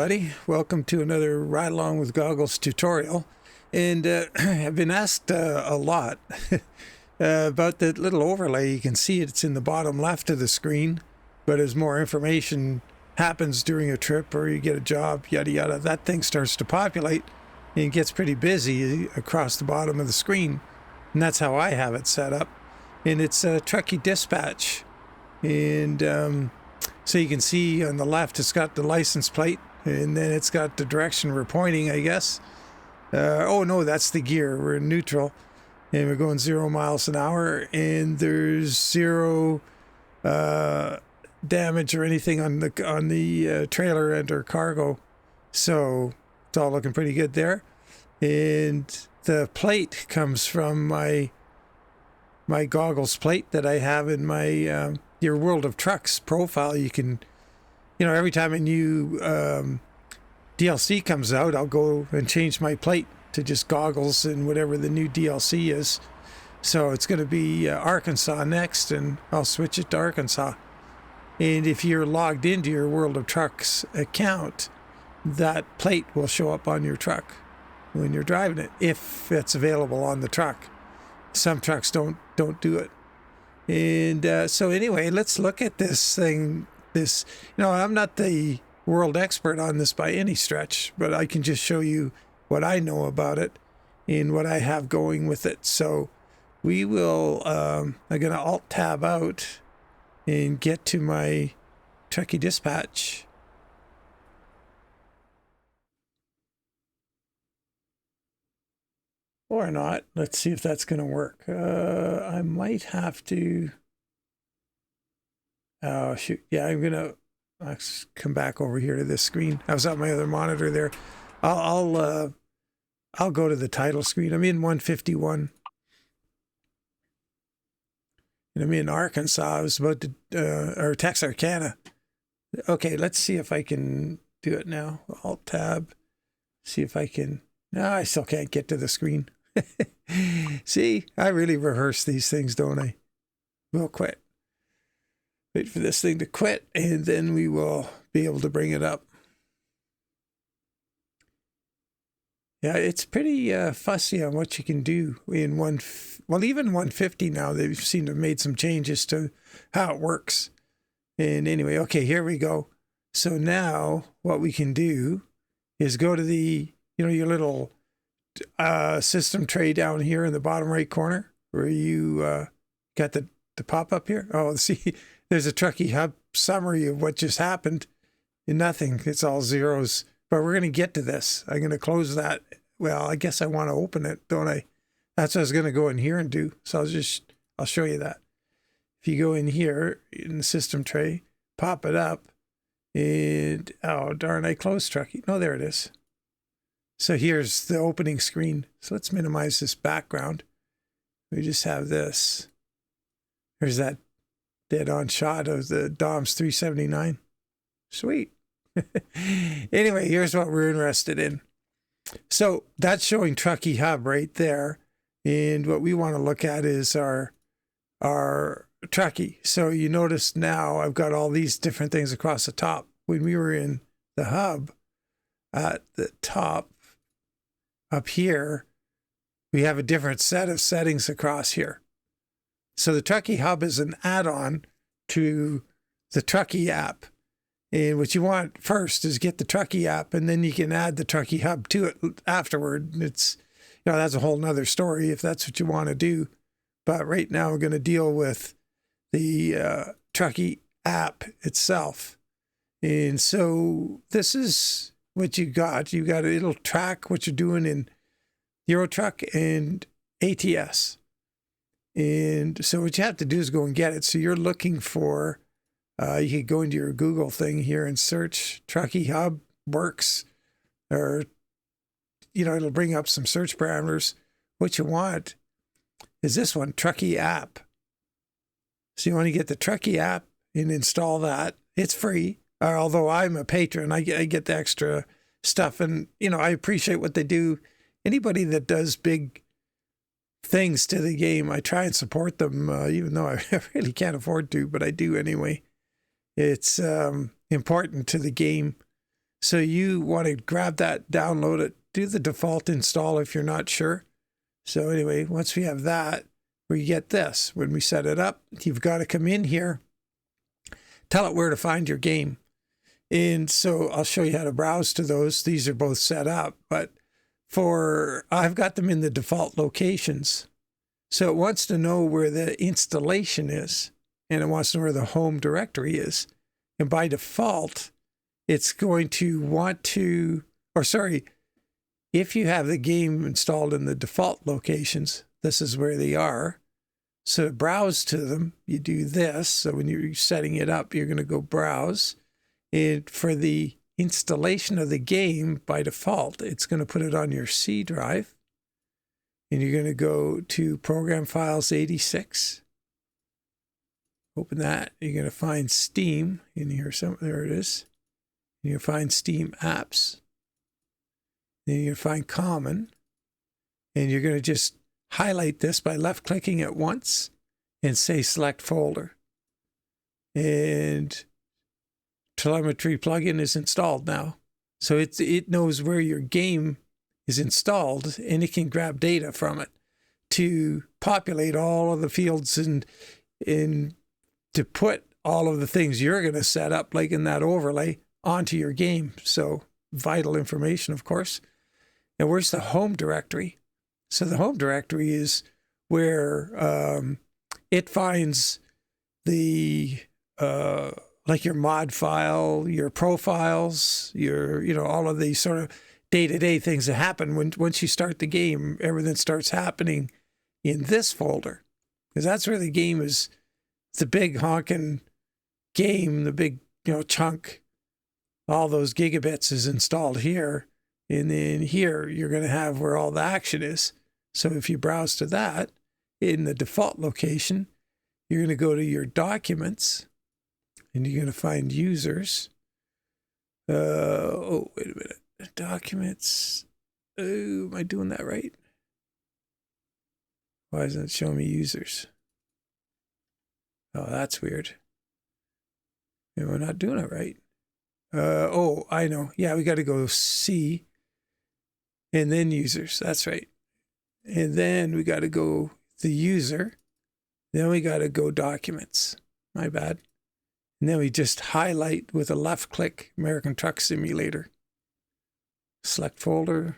everybody. Welcome to another Ride Along with Goggles tutorial. And I've been asked a lot about that little overlay. You can see it's in the bottom left of the screen, but as more information happens during a trip or you get a job, yada yada, that thing starts to populate and it gets pretty busy across the bottom of the screen. And that's how I have it set up. And it's a Trucky dispatch. And so you can see on the left, it's got the license plate, and then it's got the direction we're pointing, I guess. Oh no, that's the gear. We're in neutral, and we're going 0 miles an hour, and there's zero damage or anything on the trailer and or cargo. So it's all looking pretty good there. And the plate comes from my goggles plate that I have in my your World of Trucks profile. You can, every time a new DLC comes out, I'll go and change my plate to just goggles and whatever the new DLC is. So it's going to be Arkansas next, and I'll switch it to Arkansas. And if you're logged into your World of Trucks account, that plate will show up on your truck when you're driving it, if it's available on the truck. Some trucks don't do it. And so anyway, let's look at this thing. I'm not the world expert on this by any stretch, but I can just show you what I know about it and what I have going with it. So we will, I'm going to Alt-Tab out and get to my Trucky dispatch. Or not. Let's see if that's going to work. I might have to. Oh, shoot. Yeah, I'm going to come back over here to this screen. I was on my other monitor there. I'll go to the title screen. I'm in 151. And I'm in Arkansas. I was about to, or Texarkana. Okay, let's see if I can do it now. Alt-Tab. See if I can. No, I still can't get to the screen. See, I really rehearse these things, don't I? We'll quit. Wait for this thing to quit, and then we will be able to bring it up. Yeah, it's pretty fussy on what you can do in even 150 now. They seem to have made some changes to how it works. And anyway, okay, here we go. So now what we can do is go to the, your little system tray down here in the bottom right corner where you got the pop-up here. Oh, see, there's a Trucky Hub summary of what just happened. And nothing. It's all zeros. But we're going to get to this. I'm going to close that. Well, I guess I want to open it, don't I? That's what I was going to go in here and do. So I'll show you that. If you go in here in the system tray, pop it up, and oh darn, I closed Trucky. No, there it is. So here's the opening screen. So let's minimize this background. We just have this. There's that dead-on shot of the DOMS 379. Sweet. Anyway, here's what we're interested in. So that's showing Trucky Hub right there. And what we want to look at is our Trucky. So you notice now I've got all these different things across the top. When we were in the hub, at the top, up here, we have a different set of settings across here. So the Trucky Hub is an add-on to the Trucky app. And what you want first is get the Trucky app, and then you can add the Trucky Hub to it afterward. It's, that's a whole nother story if that's what you want to do. But right now we're going to deal with the Trucky app itself. And so this is what you got. It'll track what you're doing in EuroTruck and ATS. And so what you have to do is go and get it. So you're looking for, you could go into your Google thing here and search Trucky Hub works, or, it'll bring up some search parameters. What you want is this one, Trucky App. So you want to get the Trucky app and install that. It's free. Although I'm a patron, I get the extra stuff, and I appreciate what they do. Anybody that does big things to the game, I try and support them, even though I really can't afford to, but I do anyway. It's important to the game. So you want to grab that, download it, do the default install if you're not sure. So anyway, once we have that, we get this. When we set it up, you've got to come in here, tell it where to find your game. And so I'll show you how to browse to those. These are both set up, but I've got them in the default locations. So it wants to know where the installation is, and it wants to know where the home directory is. And by default, it's going to want to, or sorry, if you have the game installed in the default locations, this is where they are. So to browse to them, you do this. So when you're setting it up, you're going to go browse. And for the installation of the game, by default, it's going to put it on your C drive. And you're going to go to Program Files 86. Open that. You're going to find Steam in here. There it is. And you'll find Steam Apps. Then you're going to find Common. And you're going to just highlight this by left-clicking it once and say Select Folder. And telemetry plugin is installed now. So it knows where your game is installed, and it can grab data from it to populate all of the fields and to put all of the things you're going to set up, like in that overlay, onto your game. So vital information, of course. And where's the home directory? So the home directory is where it finds the like your mod file, your profiles, your all of these sort of day-to-day things that happen once you start the game. Everything starts happening in this folder, because that's where the game is. The big honking game, the big chunk, all those gigabits is installed here, and then here you're going to have where all the action is. So if you browse to that in the default location, you're going to go to your documents, and you're going to find users. Oh, wait a minute. Documents. Oh, am I doing that right? Why isn't it showing me users? Oh, that's weird. Yeah, we're not doing it right. Oh, I know. Yeah, we got to go C and then users. That's right. And then we got to go the user. Then we got to go documents. My bad. And then we just highlight with a left click American Truck Simulator. Select folder.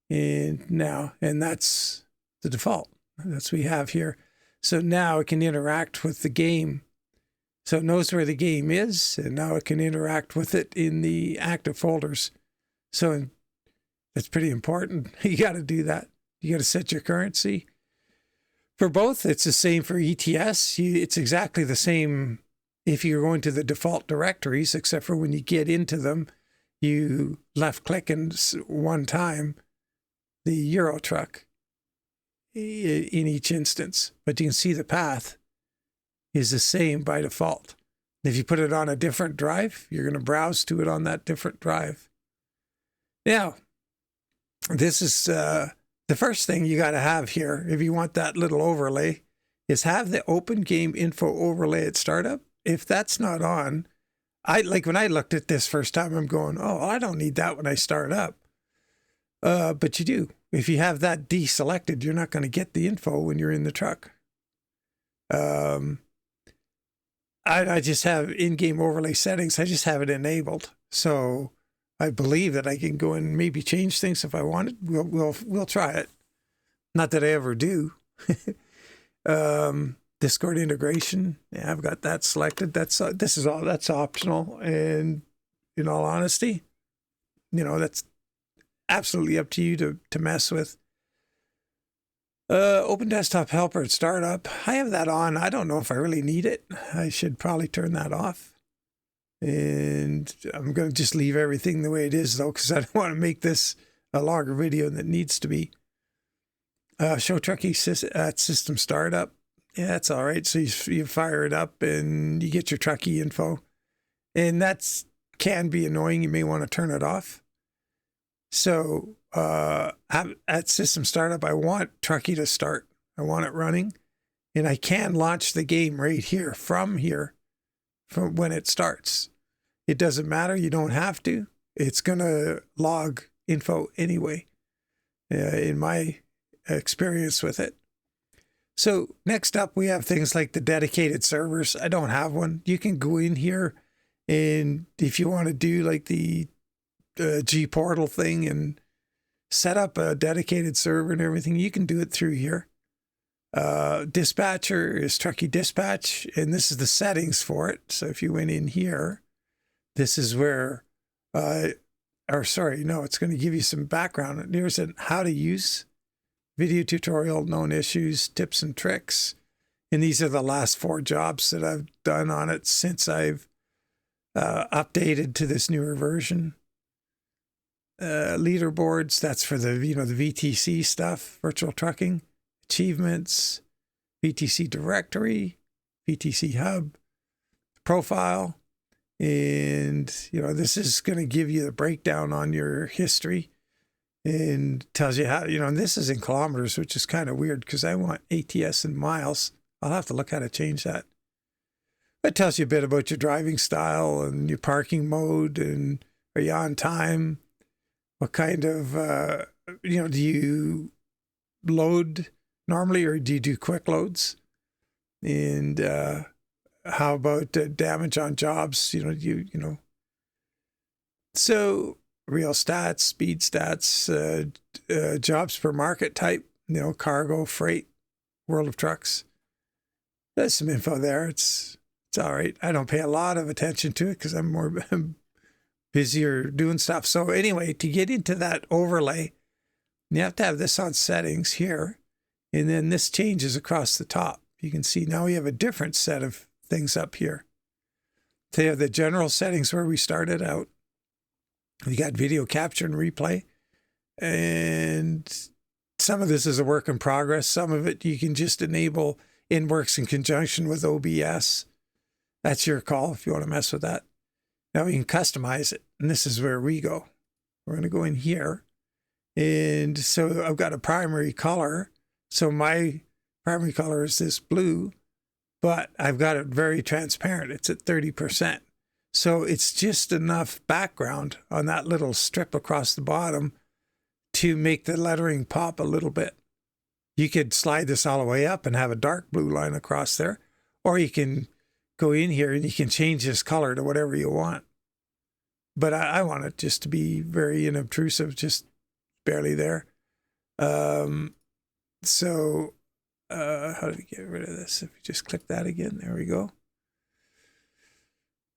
And that's the default. That's what we have here. So now it can interact with the game. So it knows where the game is, and now it can interact with it in the active folders. So that's pretty important. You got to do that. You got to set your currency. For both, it's the same for ETS. It's exactly the same if you're going to the default directories, except for when you get into them, you left click and one time the Euro truck in each instance. But you can see the path is the same by default. If you put it on a different drive, you're going to browse to it on that different drive. Now, this is the first thing you got to have here if you want that little overlay is have the Open Game Info overlay at startup. If that's not on, when I looked at this first time, I'm going, oh, I don't need that when I start up. But you do. If you have that deselected, you're not going to get the info when you're in the truck. I just have in-game overlay settings. I just have it enabled. So I believe that I can go and maybe change things if I wanted. We'll try it. Not that I ever do. Discord integration. Yeah, I've got that selected. That's optional. And in all honesty, that's absolutely up to you to mess with. Open Desktop Helper at startup. I have that on. I don't know if I really need it. I should probably turn that off. And I'm going to just leave everything the way it is, though, because I don't want to make this a longer video than it needs to be. Show Trucky at system startup. Yeah, that's all right. So you fire it up and you get your Trucky info. And that can be annoying. You may want to turn it off. So at system startup, I want Trucky to start. I want it running. And I can launch the game right here, from when it starts. It doesn't matter. You don't have to. it's going to log info anyway, in my experience with it. So next up, we have things like the dedicated servers. I don't have one. You can go in here, and if you want to do like the G portal thing and set up a dedicated server and everything, you can do it through here. Dispatcher is Trucky Dispatch, and this is the settings for it. So if you went in here, this is where, it's going to give you some background. Here's a how to use video tutorial, known issues, tips and tricks. And these are the last 4 jobs that I've done on it since I've updated to this newer version. Leaderboards, that's for the, the VTC stuff, virtual trucking. Achievements, VTC directory, VTC hub, profile, and this is going to give you the breakdown on your history and tells you how, and this is in kilometers, which is kind of weird because I want ATS in miles. I'll have to look how to change that. It tells you a bit about your driving style and your parking mode, and are you on time? What kind of, do you load normally, or do you do quick loads? And how about damage on jobs? So real stats, speed stats, jobs per market type, cargo, freight, world of trucks. There's some info there. It's all right. I don't pay a lot of attention to it because I'm more busier doing stuff. So anyway, to get into that overlay, you have to have this on settings here. And then this changes across the top. You can see now we have a different set of things up here. So you have the general settings where we started out. We got video capture and replay. And some of this is a work in progress. Some of it you can just enable in works in conjunction with OBS. That's your call if you want to mess with that. Now we can customize it. And this is where we go. We're going to go in here. And so I've got a primary color. So my primary color is this blue, but I've got it very transparent. It's at 30%. So it's just enough background on that little strip across the bottom to make the lettering pop a little bit. You could slide this all the way up and have a dark blue line across there, or you can go in here and you can change this color to whatever you want. But I want it just to be very unobtrusive, just barely there. So how do we get rid of this? If you just click that again, there we go.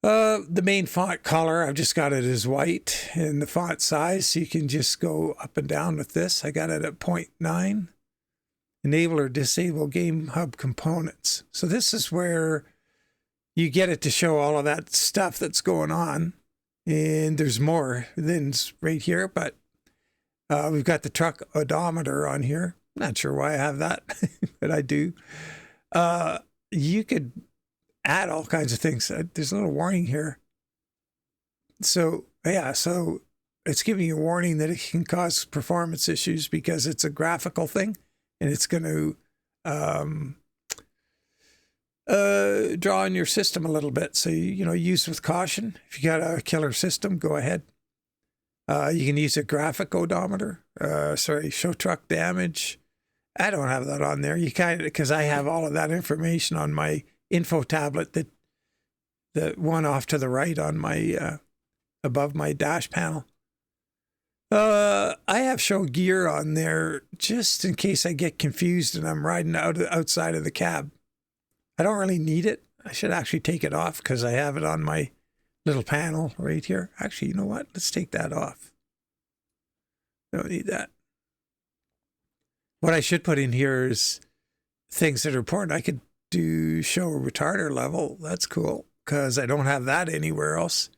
The main font color, I've just got it as white, and the font size, so you can just go up and down with this. I got it at 0.9. Enable or disable Game Hub components. So this is where you get it to show all of that stuff that's going on. And there's more than right here, but we've got the truck odometer on here. Not sure why I have that, but I do. You could add all kinds of things. There's a little warning here. So, yeah, so it's giving you a warning that it can cause performance issues because it's a graphical thing, and it's going to draw on your system a little bit. So, use with caution. If you got a killer system, go ahead. You can use a graphic odometer. Show truck damage. I don't have that on there. You because I have all of that information on my info tablet, that the one off to the right on my above my dash panel. I have show gear on there just in case I get confused and I'm riding outside of the cab. I don't really need it. I should actually take it off because I have it on my little panel right here. Actually, you know what? Let's take that off. Don't need that. What I should put in here is things that are important. I could do show retarder level. That's cool because I don't have that anywhere else.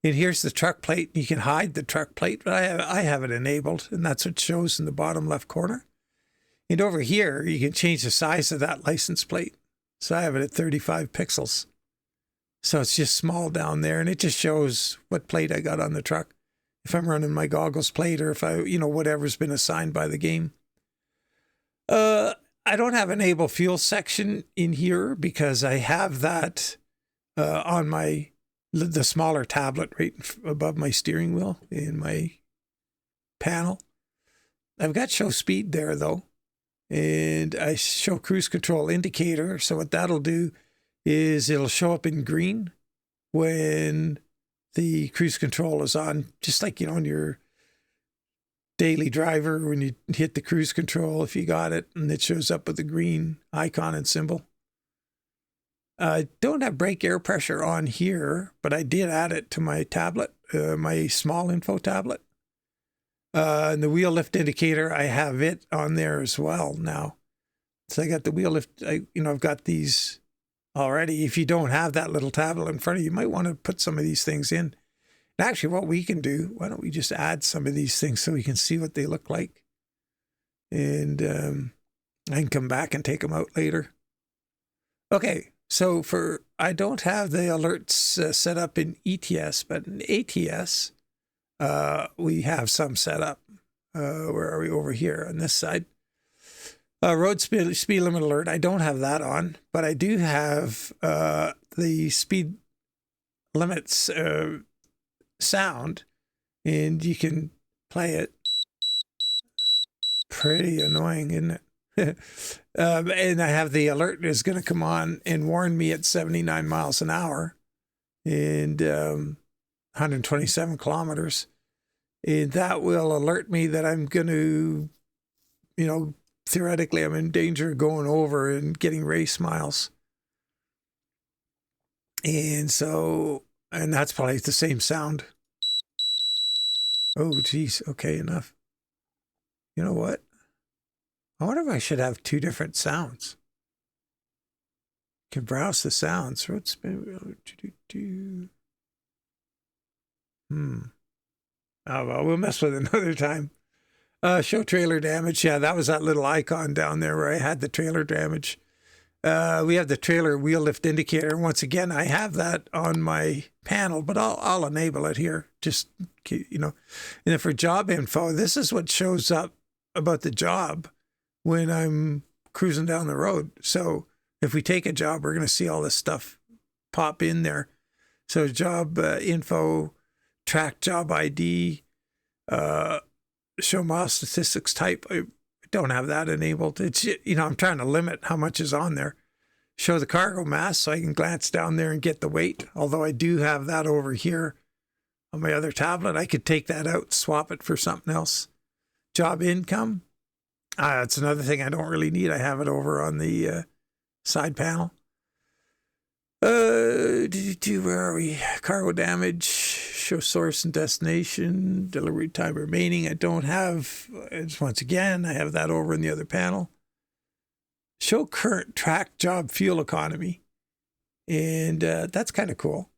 And here's the truck plate. You can hide the truck plate, but I have it enabled, and that's what shows in the bottom left corner. And over here, you can change the size of that license plate. So I have it at 35 pixels. So it's just small down there, and it just shows what plate I got on the truck. If I'm running my goggles plate, or if I, whatever's been assigned by the game. I don't have enable fuel section in here because I have that on my the smaller tablet right above my steering wheel in my panel. I've got show speed there though, and I show cruise control indicator. So what that'll do is it'll show up in green when the cruise control is on, just like, you know, in your daily driver, when you hit the cruise control, if you got it, and it shows up with the green icon and symbol. I don't have brake air pressure on here, but I did add it to my tablet, my small info tablet. And the wheel lift indicator, I have it on there as well now. So I got the wheel lift, I've got these already. If you don't have that little tablet in front of you, you might want to put some of these things in. And actually, what we can do, why don't we just add some of these things so we can see what they look like? And I can come back and take them out later. Okay, so I don't have the alerts set up in ETS, but in ATS, we have some set up. Where are we? Over here on this side. Road speed limit alert. I don't have that on, but I do have the speed limits sound, and you can play it. Pretty annoying, isn't it? And I have the alert is going to come on and warn me at 79 miles an hour and 127 kilometers. And that will alert me that I'm going to, theoretically, I'm in danger of going over and getting race miles. And that's probably the same sound. Oh, geez. Okay, enough. You know what? I wonder if I should have two different sounds. Can browse the sounds. Road spin. Oh, well, we'll mess with it another time. Show trailer damage. Yeah, that was that little icon down there where I had the trailer damage. We have the trailer wheel lift indicator. Once again, I have that on my panel, but I'll enable it here. Just, And then for job info, this is what shows up about the job when I'm cruising down the road. So if we take a job, we're going to see all this stuff pop in there. So job info, track job ID, show mile statistics type. I don't have that enabled. It's, I'm trying to limit how much is on there. Show the cargo mass so I can glance down there and get the weight. Although I do have that over here on my other tablet. I could take that out, swap it for something else. Job income. That's another thing I don't really need. I have it over on the side panel. Where are we? Cargo damage, show source and destination, delivery time remaining. I don't have, once again, I have that over in the other panel. Show current track job fuel economy. And that's kind of cool.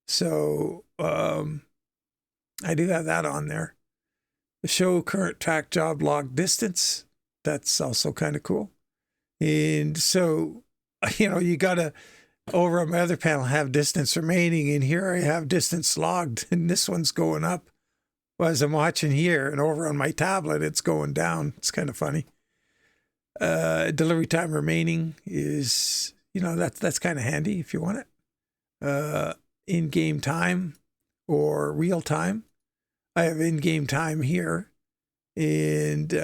So I do have that on there. Show current track job log distance. That's also kind of cool. And so, you got to, over on my other panel, have distance remaining. And here I have distance logged. And this one's going up as I'm watching here. And over on my tablet, it's going down. It's kind of funny. Delivery time remaining is, that's kind of handy if you want it. In-game time or real time. I have in-game time here. And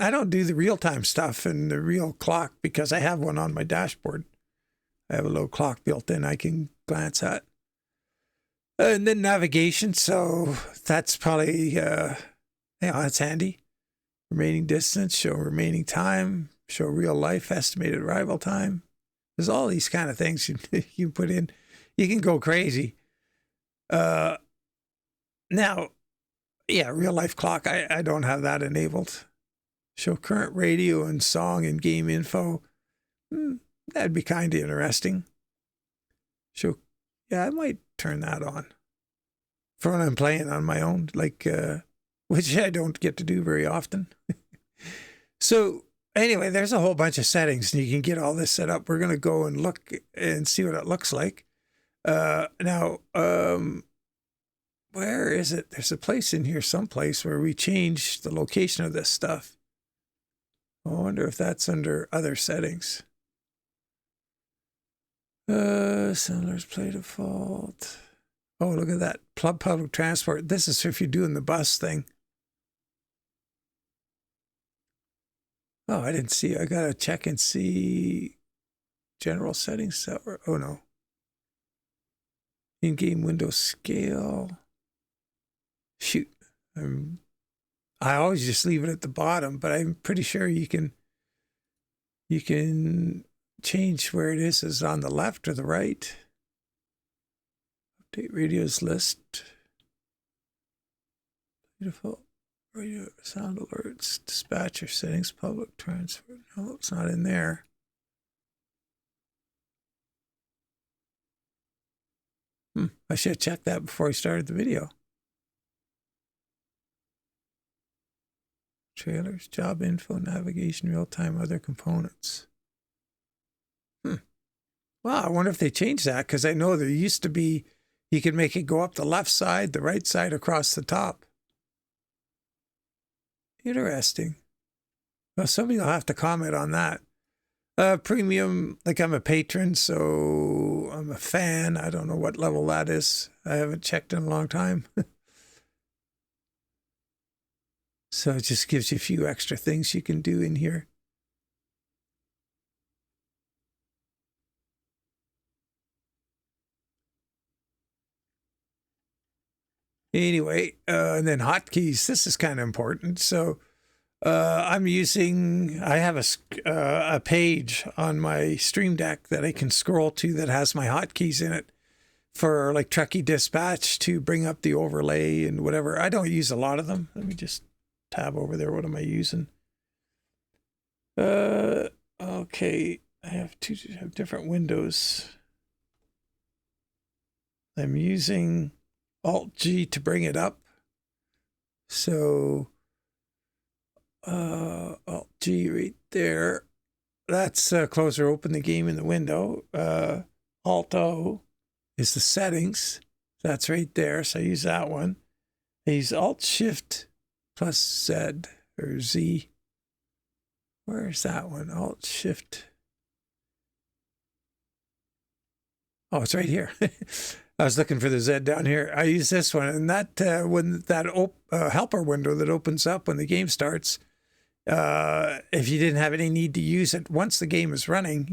I don't do the real-time stuff and the real clock because I have one on my dashboard. I have a little clock built in I can glance at. And then navigation. So that's probably, that's handy. Remaining distance, show remaining time, show real life, estimated arrival time. There's all these kind of things you put in. You can go crazy. Now, real life clock, I don't have that enabled. Show current radio and song and game info. That'd be kind of interesting. I might turn that on for when I'm playing on my own, which I don't get to do very often. So anyway, there's a whole bunch of settings and you can get all this set up. We're going to go and look and see what it looks like. Now, where is it? There's a place in here someplace where we change the location of this stuff. I wonder if that's under other settings. Settlers play default. Oh, look at that. Public transport. This is if you're doing the bus thing. Oh, I didn't see. I got to check and see general settings. Oh, no. In-game window scale. Shoot. I always just leave it at the bottom, but I'm pretty sure you can change where it is on the left or the right. Update radios list. Beautiful. Radio sound alerts. Dispatcher settings. Public transport. No, it's not in there. I should have checked that before I started the video. Trailers, job info, navigation, real-time, other components. Wow, I wonder if they changed that, because I know there used to be, you could make it go up the left side, the right side, across the top. Interesting. Well, somebody will have to comment on that. Premium, like I'm a patron, so I'm a fan. I don't know what level that is. I haven't checked in a long time. So it just gives you a few extra things you can do in here. Anyway, and then hotkeys. This is kind of important. So I have a page on my Stream Deck that I can scroll to that has my hotkeys in it for like Trucky Dispatch to bring up the overlay and whatever. I don't use a lot of them. Let me just tab over there. What am I using? Okay. I have different windows. I'm using Alt-G to bring it up. So Alt-G right there. That's close or open the game in the window. Alt-O is the settings. That's right there. So I use that one. I use Alt-Shift plus Z or Z. Where is that one? Alt-Shift. Oh, it's right here. I was looking for the Z down here. I use this one, and that when that helper window that opens up when the game starts, if you didn't have any need to use it, once the game is running,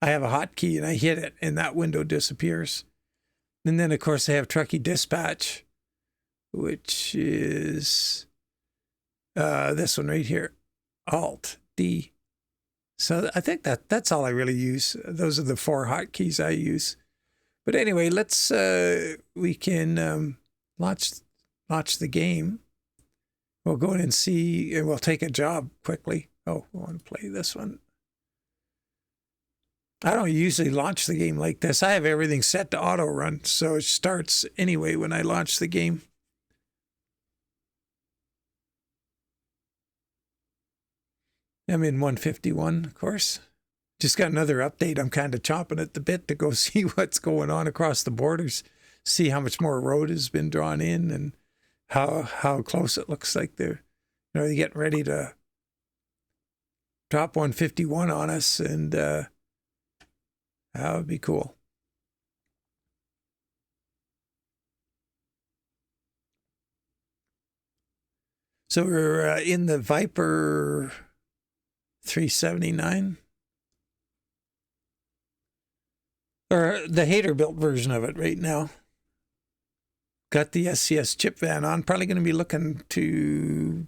I have a hotkey and I hit it, and that window disappears. And then, of course, I have Trucky Dispatch, which is this one right here, Alt-D. So I think that's all I really use. Those are the 4 hotkeys I use. But anyway, we can launch the game. We'll go in and see, and we'll take a job quickly. Oh, I want to play this one. I don't usually launch the game like this. I have everything set to auto run, so it starts anyway when I launch the game. I'm in 151, of course. Just got another update. I'm kind of chomping at the bit to go see what's going on across the borders, see how much more road has been drawn in and how close it looks like they're getting ready to drop 151 on us, and that would be cool. So we're in the Viper 379. Or the hater-built version of it right now. Got the SCS chip van on. Probably going to be looking to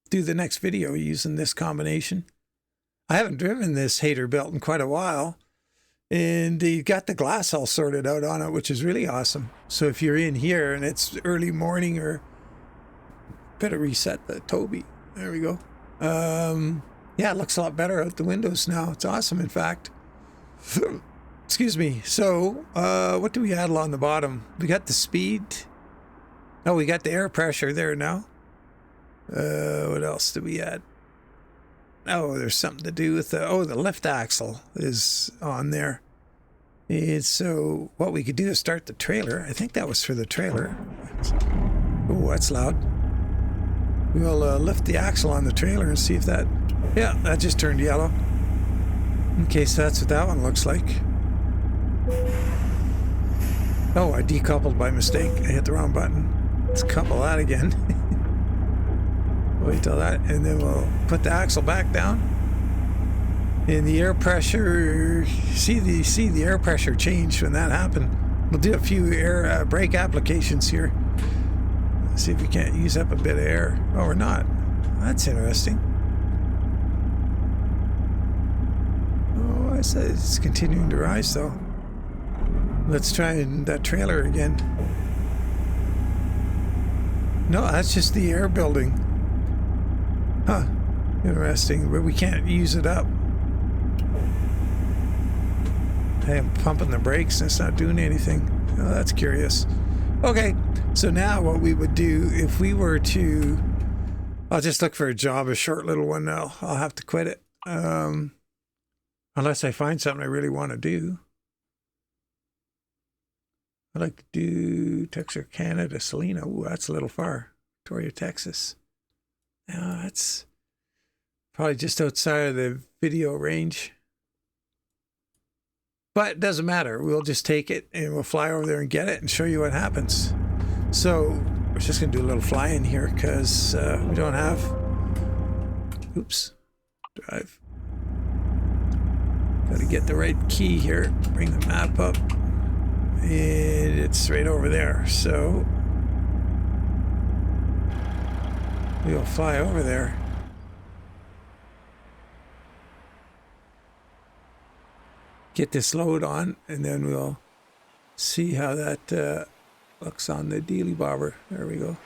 do the next video using this combination. I haven't driven this hater-built in quite a while. And you got the glass all sorted out on it, which is really awesome. So if you're in here and it's early morning, or better reset the Tobii. There we go. Yeah, it looks a lot better out the windows now. It's awesome, in fact. Excuse me. So, what do we add on the bottom? We got the speed. Oh, we got the air pressure there now. What else do we add? Oh, there's something to do with the lift axle is on there. And so what we could do is start the trailer. I think that was for the trailer. Oh, that's loud. We'll lift the axle on the trailer and see if that just turned yellow. Okay, so that's what that one looks like. Oh, I decoupled by mistake. I hit the wrong button. Let's couple that again. Wait till that, and then we'll put the axle back down. And the air pressure, see the air pressure change when that happened. We'll do a few air brake applications here. Let's see if we can't use up a bit of air. Oh, we're not. That's interesting. Oh, I said it's continuing to rise though. Let's try that trailer again. No, that's just the air building. Huh. Interesting, but we can't use it up. Hey, I'm pumping the brakes and it's not doing anything. Oh, that's curious. Okay, so now what we would do if we were to... I'll just look for a job, a short little one now. I'll have to quit it. Unless I find something I really want to do. I'd like to do Texarkana to Salina. Ooh, that's a little far. Victoria, Texas. Now that's probably just outside of the video range. But it doesn't matter. We'll just take it and we'll fly over there and get it and show you what happens. So we're just going to do a little fly in here because we don't have... Oops. Drive. Got to get the right key here. Bring the map up. And it's right over there. So we'll fly over there. Get this load on, and then we'll see how that looks on the dealy bobber. There we go.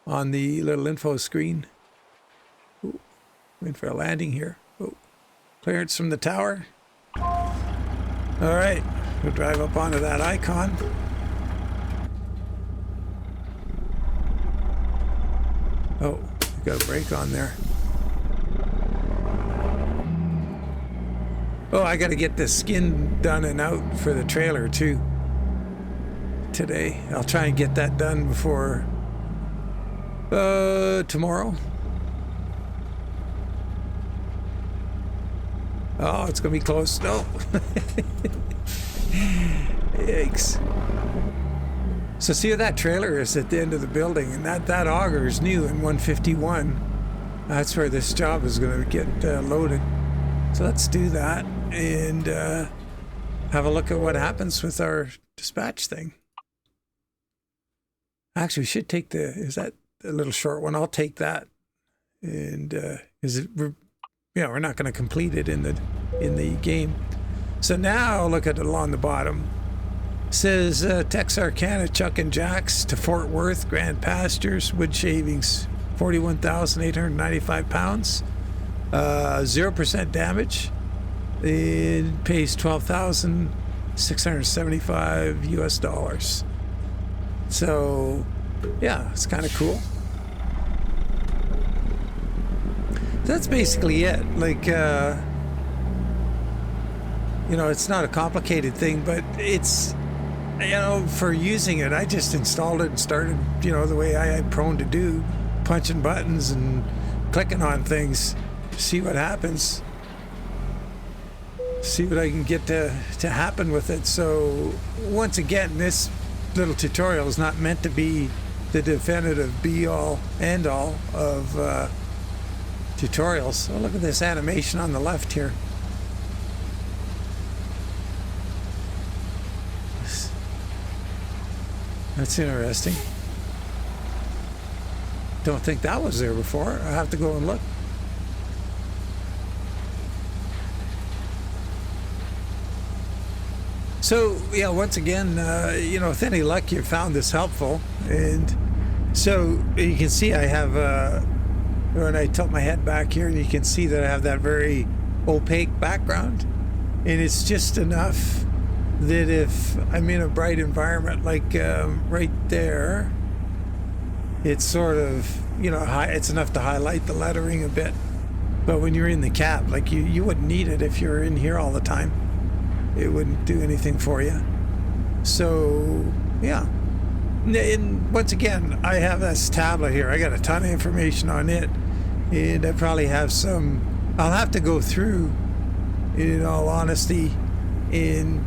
On the little info screen. Ooh, waiting for a landing here. Oh, clearance from the tower. All right, we'll drive up onto that icon. Oh, we got a brake on there. Oh, I got to get the skin done and out for the trailer too today. I'll try and get that done before tomorrow. Oh, it's gonna be close. No. Yikes. So see, that trailer is at the end of the building, and that auger is new in 151. That's where this job is going to get loaded. So let's do that and have a look at what happens with our dispatch thing. Actually, we should take is that a little short one? I'll take that. And we're not going to complete it in the game. So now look at it along the bottom. It says Texarkana Chuck and Jacks to Fort Worth Grand Pastures wood shavings 41,895 pounds, 0% damage. It pays $12,675 US. So yeah, it's kind of cool. That's basically it. Like it's not a complicated thing, but it's, for using it, I just installed it and started, the way I'm prone to do, punching buttons and clicking on things, see what happens, see what I can get to happen with it. So once again, this little tutorial is not meant to be the definitive be-all, end-all of tutorials. Oh, look at this animation on the left here. That's interesting. Don't think that was there before. I have to go and look. So yeah, once again, with any luck, you found this helpful. And so you can see I have when I tilt my head back here, and you can see that I have that very opaque background, and it's just enough that if I'm in a bright environment like right there, it's sort of, it's enough to highlight the lettering a bit. But when you're in the cab, like you wouldn't need it if you're in here all the time. It wouldn't do anything for you. So yeah. And once again, I have this tablet here. I got a ton of information on it, and I probably have I'll have to go through, in all honesty, and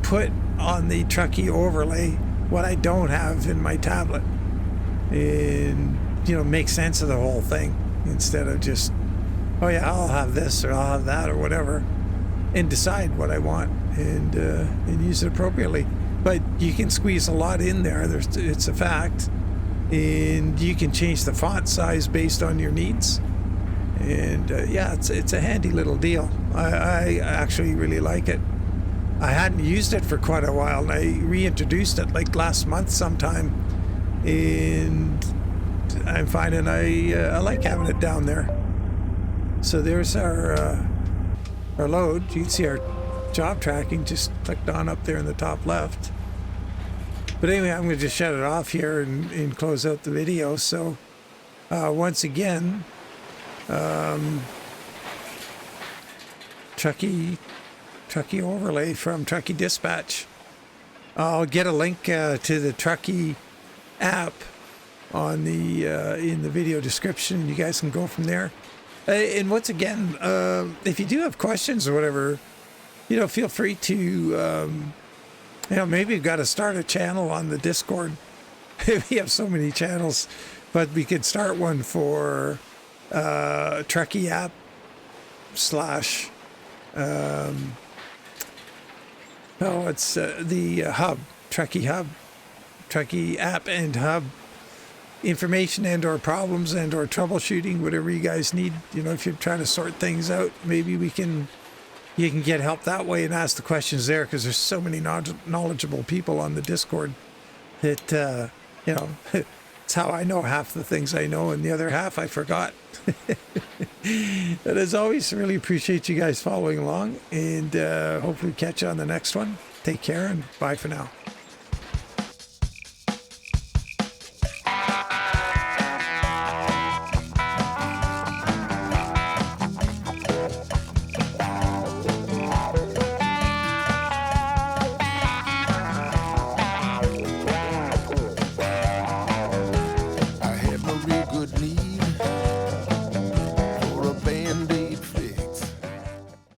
put on the Trucky overlay what I don't have in my tablet, and make sense of the whole thing instead of just, oh yeah, I'll have this or I'll have that or whatever, and decide what I want and use it appropriately. But you can squeeze a lot in there. It's a fact, and you can change the font size based on your needs. And yeah, it's a handy little deal. I actually really like it. I hadn't used it for quite a while, and I reintroduced it like last month sometime, and I'm finding I like having it down there. So there's our load. You can see our job tracking just clicked on up there in the top left. But anyway, I'm going to just shut it off here and close out the video. So once again, Trucky overlay from Trucky Dispatch. I'll get a link to the Trucky app on the in the video description. You guys can go from there. And once again, if you do have questions or whatever, feel free to maybe you've got to start a channel on the Discord. We have so many channels, but we could start one for Trucky App / it's the hub, Trucky Hub, Trucky App and Hub, information and or problems and or troubleshooting, whatever you guys need. If you're trying to sort things out, maybe you can get help that way and ask the questions there, because there's so many knowledgeable people on the Discord that it's how I know half the things I know, and the other half I forgot. But as always, really appreciate you guys following along, and hopefully catch you on the next one. Take care and bye for now.